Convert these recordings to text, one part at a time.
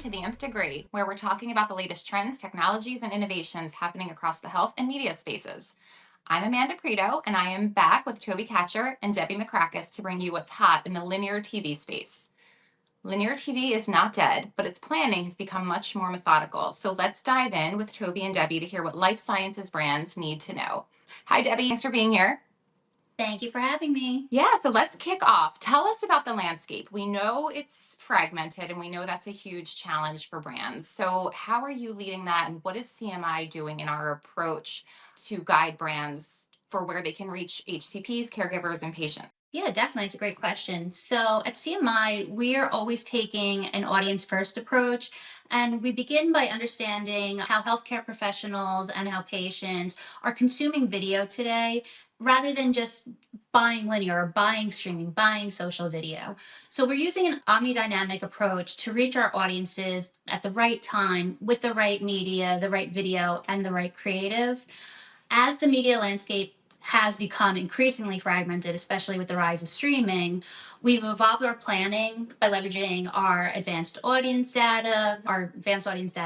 to the Nth Degree, where we're talking about the latest trends, technologies, and innovations happening across the health and media spaces. I'm Amanda Preto, and I am back with Toby Catcher and Debbie McCrackis to bring you what's hot in the linear TV space. Linear TV is not dead, but its planning has become much more methodical. So let's dive in with Toby and Debbie to hear what life sciences brands need to know. Hi, Debbie. Thanks for being here. Thank you for having me. Yeah, so let's kick off. Tell us about the landscape. We know it's fragmented and we know that's a huge challenge for brands. So, how are you leading that and what is CMI doing in our approach to guide brands for where they can reach HCPs, caregivers, and patients? Yeah, definitely. It's a great question. So at CMI, we are always taking an audience first approach. And we begin by understanding how healthcare professionals and how patients are consuming video today rather than just buying linear or buying streaming, buying social video. So we're using an omnidynamic approach to reach our audiences at the right time with the right media, the right video, and the right creative. As the media landscape has become increasingly fragmented, especially with the rise of streaming, we've evolved our planning by leveraging our advanced audience data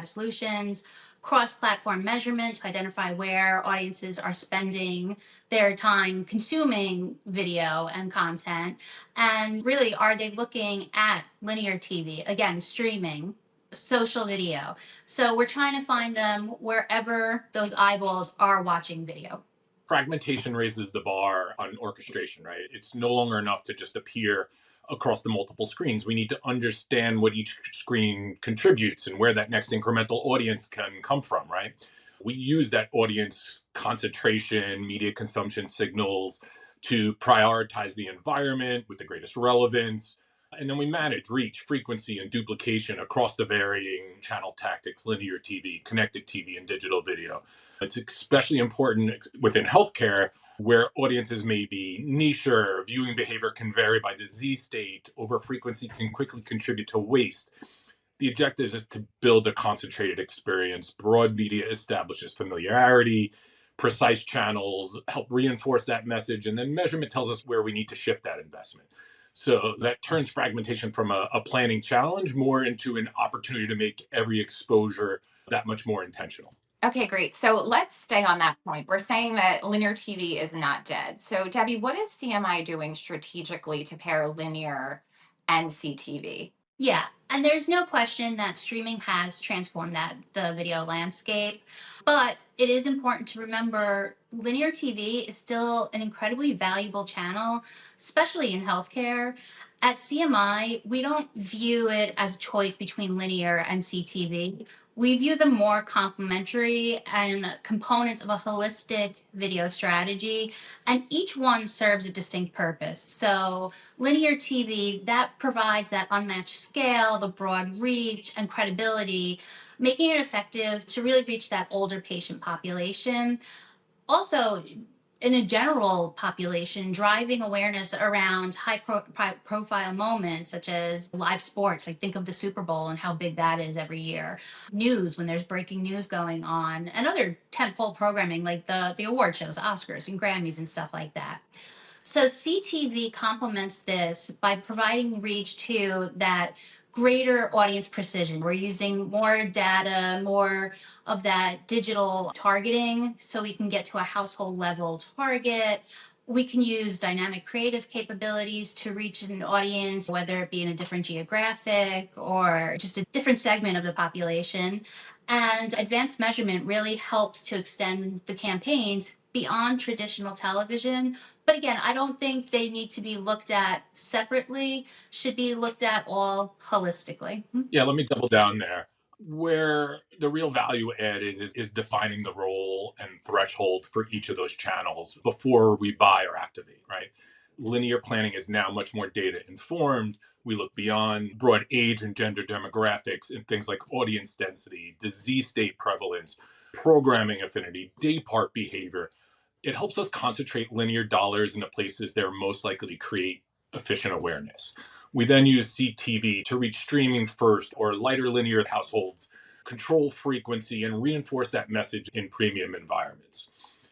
solutions, cross platform measurement to identify where audiences are spending their time consuming video and content. And really, are they looking at linear TV, again, streaming, social video? So we're trying to find them wherever those eyeballs are watching video. Fragmentation raises the bar on orchestration, right? It's no longer enough to just appear across the multiple screens. We need to understand what each screen contributes and where that next incremental audience can come from, right? We use that audience concentration, media consumption signals to prioritize the environment with the greatest relevance. And then we manage reach, frequency, and duplication across the varying channel tactics, linear TV, connected TV, and digital video. It's especially important within healthcare where audiences may be niche or viewing behavior can vary by disease state. Over frequency can quickly contribute to waste. The objective is to build a concentrated experience. Broad media establishes familiarity, precise channels help reinforce that message, and then measurement tells us where we need to shift that investment. So that turns fragmentation from a planning challenge more into an opportunity to make every exposure that much more intentional. Okay, great. So let's stay on that point. We're saying that linear TV is not dead. So, Debbie, what is CMI doing strategically to pair linear and CTV? Yeah, and there's no question that streaming has transformed the video landscape, but it is important to remember linear TV is still an incredibly valuable channel, especially in healthcare. At CMI, we don't view it as a choice between linear and CTV. We view them more complementary and components of a holistic video strategy, and each one serves a distinct purpose. So, linear TV, that provides that unmatched scale, the broad reach, and credibility, making it effective to really reach that older patient population. Also, in a general population, driving awareness around profile moments such as live sports. Like think of the Super Bowl and how big that is every year. News, when there's breaking news going on, and other tentpole programming like the award shows, Oscars and Grammys and stuff like that. So CTV complements this by providing reach to that greater audience precision. We're using more data, more of that digital targeting so we can get to a household level target. We can use dynamic creative capabilities to reach an audience, whether it be in a different geographic or just a different segment of the population. And advanced measurement really helps to extend the campaigns beyond traditional television. But again, I don't think they need to be looked at separately, should be looked at all holistically. Yeah, let me double down there. Where the real value added is defining the role and threshold for each of those channels before we buy or activate, right? Linear planning is now much more data informed. We look beyond broad age and gender demographics and things like audience density, disease state prevalence, programming affinity, day part behavior. It helps us concentrate linear dollars in the places they're most likely to create efficient awareness. We then use CTV to reach streaming first or lighter linear households, control frequency, and reinforce that message in premium environments.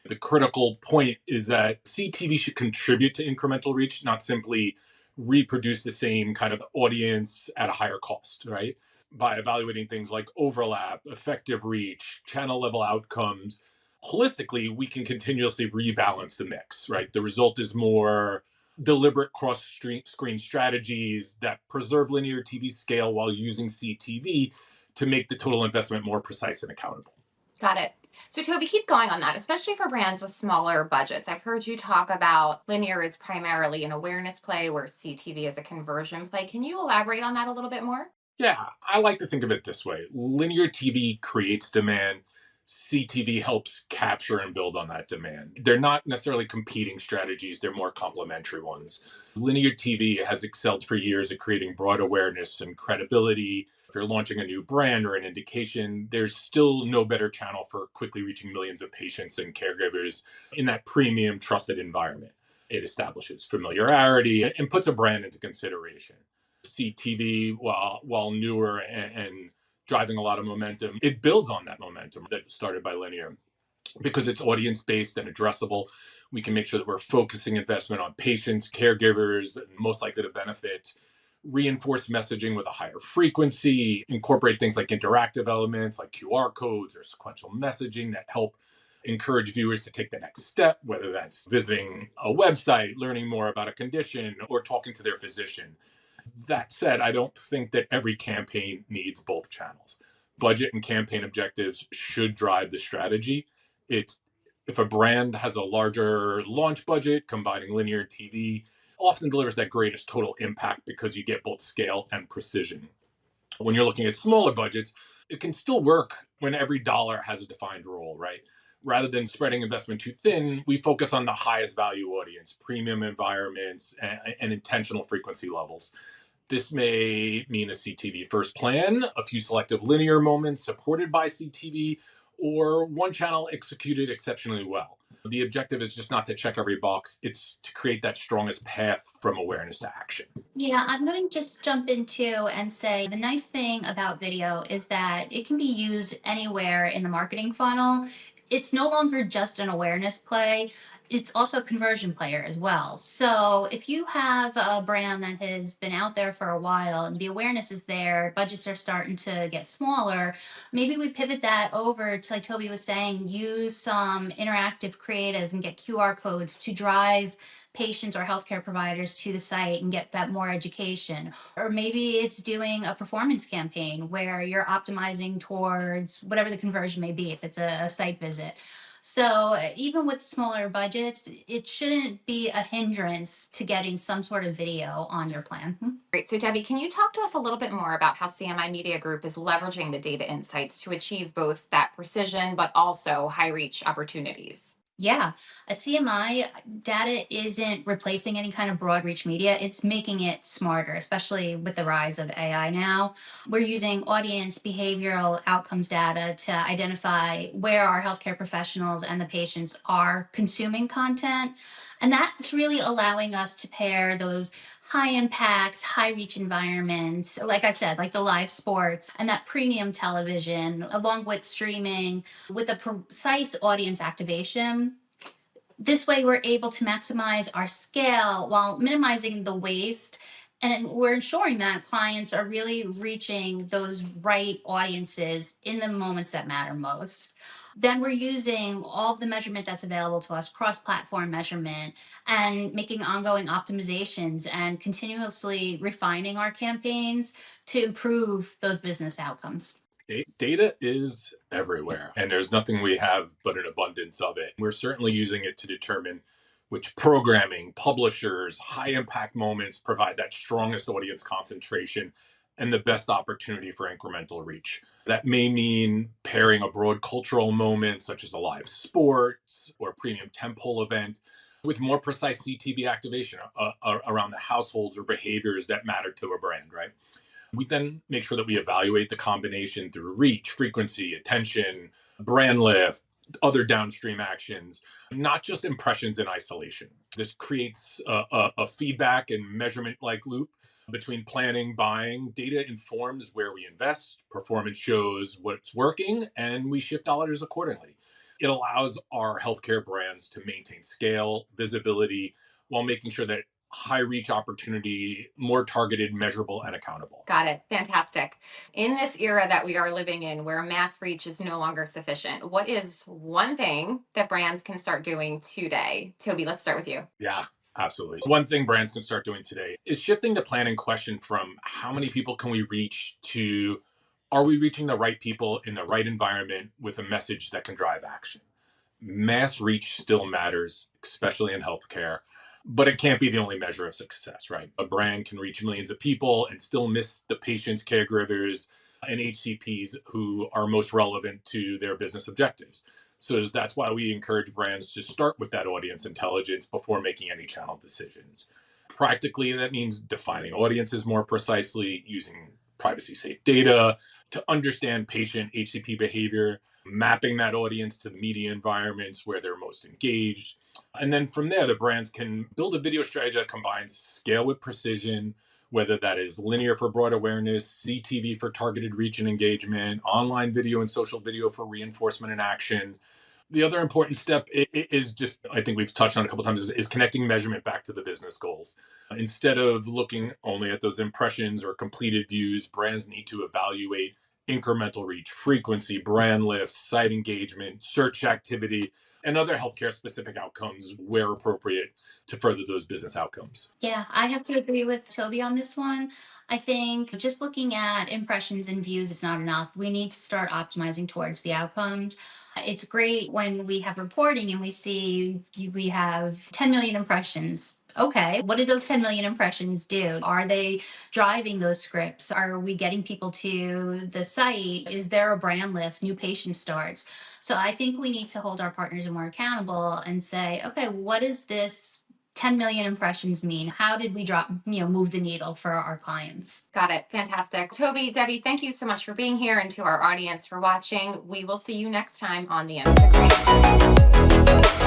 The critical point is that CTV should contribute to incremental reach, not simply reproduce the same kind of audience at a higher cost, right? by evaluating things like overlap, effective reach, channel level outcomes. Holistically, we can continuously rebalance the mix, right? The result is more deliberate cross screen strategies that preserve linear TV scale while using CTV to make the total investment more precise and accountable. Got it. So, Toby, keep going on that, especially for brands with smaller budgets. I've heard you talk about linear is primarily an awareness play, where CTV is a conversion play. Can you elaborate on that a little bit more? Yeah, I like to think of it this way: linear TV creates demand, CTV helps capture and build on that demand. They're not necessarily competing strategies, they're more complementary ones. Linear TV has excelled for years at creating broad awareness and credibility. If you're launching a new brand or an indication, there's still no better channel for quickly reaching millions of patients and caregivers in that premium, trusted environment. It establishes familiarity and puts a brand into consideration. CTV, while newer and driving a lot of momentum, it builds on that momentum that started by linear because it's audience based and addressable. We can make sure that we're focusing investment on patients, caregivers, and most likely to benefit. Reinforce messaging with a higher frequency, incorporate things like interactive elements like QR codes or sequential messaging that help encourage viewers to take the next step, whether that's visiting a website, learning more about a condition, or talking to their physician. That said, I don't think that every campaign needs both channels. Budget and campaign objectives should drive the strategy. It's If a brand has a larger launch budget, combining linear TV often delivers that greatest total impact because you get both scale and precision. When you're looking at smaller budgets, it can still work when every dollar has a defined role, right? Rather than spreading investment too thin, we focus on the highest value audience, premium environments, and intentional frequency levels. This may mean a CTV first plan, a few selective linear moments supported by CTV, or one channel executed exceptionally well. The objective is just not to check every box, it's to create that strongest path from awareness to action. Yeah, I'm going to just jump in too and say the nice thing about video is that it can be used anywhere in the marketing funnel. It's no longer just an awareness play, it's also a conversion player as well. So if you have a brand that has been out there for a while and the awareness is there, budgets are starting to get smaller, maybe we pivot that over to, like Toby was saying, use some interactive creative and get QR codes to drive patients or healthcare providers to the site and get that more education. Or maybe it's doing a performance campaign where you're optimizing towards whatever the conversion may be, if it's a site visit. So even with smaller budgets, it shouldn't be a hindrance to getting some sort of video on your plan. Great. So, Debbie, can you talk to us a little bit more about how CMI Media Group is leveraging the data insights to achieve both that precision but also high reach opportunities? Yeah, at CMI, data isn't replacing any kind of broad reach media. It's making it smarter, especially with the rise of AI now. We're using audience behavioral outcomes data to identify where our healthcare professionals and the patients are consuming content. And that's really allowing us to pair those high impact, high reach environments, like I said, like the live sports and that premium television, along with streaming with a precise audience activation. This way, we're able to maximize our scale while minimizing the waste. And we're ensuring that clients are really reaching those right audiences in the moments that matter most. Then we're using all of the measurement that's available to us, cross platform measurement, and making ongoing optimizations and continuously refining our campaigns to improve those business outcomes. Data is everywhere, and there's nothing we have but an abundance of it. We're certainly using it to determine which programming, publishers, high impact moments provide that strongest audience concentration and the best opportunity for incremental reach. That may mean pairing a broad cultural moment, such as a live sports or premium tentpole event, with more precise CTV activation around the households or behaviors that matter to a brand, right? We then make sure that we evaluate the combination through reach, frequency, attention, brand lift, other downstream actions, not just impressions in isolation. This creates a feedback and measurement like loop between planning, buying. Data informs where we invest, performance shows what's working, and we shift dollars accordingly. It allows our healthcare brands to maintain scale, visibility, while making sure that high reach opportunity, more targeted, measurable, and accountable. Got it. Fantastic. In this era that we are living in where mass reach is no longer sufficient, what is one thing that brands can start doing today? Toby, let's start with you. Yeah, absolutely. One thing brands can start doing today is shifting the planning question from how many people can we reach to are we reaching the right people in the right environment with a message that can drive action? Mass reach still matters, especially in healthcare, but it can't be the only measure of success, right? A brand can reach millions of people and still miss the patients, caregivers, and HCPs who are most relevant to their business objectives. So that's why we encourage brands to start with that audience intelligence before making any channel decisions. Practically, that means defining audiences more precisely, using privacy safe data to understand patient HCP behavior, mapping that audience to the media environments where they're most engaged. And then from there, the brands can build a video strategy that combines scale with precision, whether that is linear for broad awareness, CTV for targeted reach and engagement, online video and social video for reinforcement and action. The other important step is just, I think we've touched on a couple of times, is connecting measurement back to the business goals. Instead of looking only at those impressions or completed views, brands need to evaluate incremental reach, frequency, brand lifts, site engagement, search activity, and other healthcare specific outcomes where appropriate to further those business outcomes. Yeah, I have to agree with Toby on this one. I think just looking at impressions and views is not enough. We need to start optimizing towards the outcomes. It's great when we have reporting and we see we have 10 million impressions. Okay, what did those 10 million impressions do? Are they driving those scripts? Are we getting people to the site? Is there a brand lift, new patient starts? So I think we need to hold our partners more accountable and say, okay, what is this 10 million impressions mean? How did we move the needle for our clients? Got it. Fantastic. Toby, Debbie, thank you so much for being here and to our audience for watching. We will see you next time on the Nth Degree.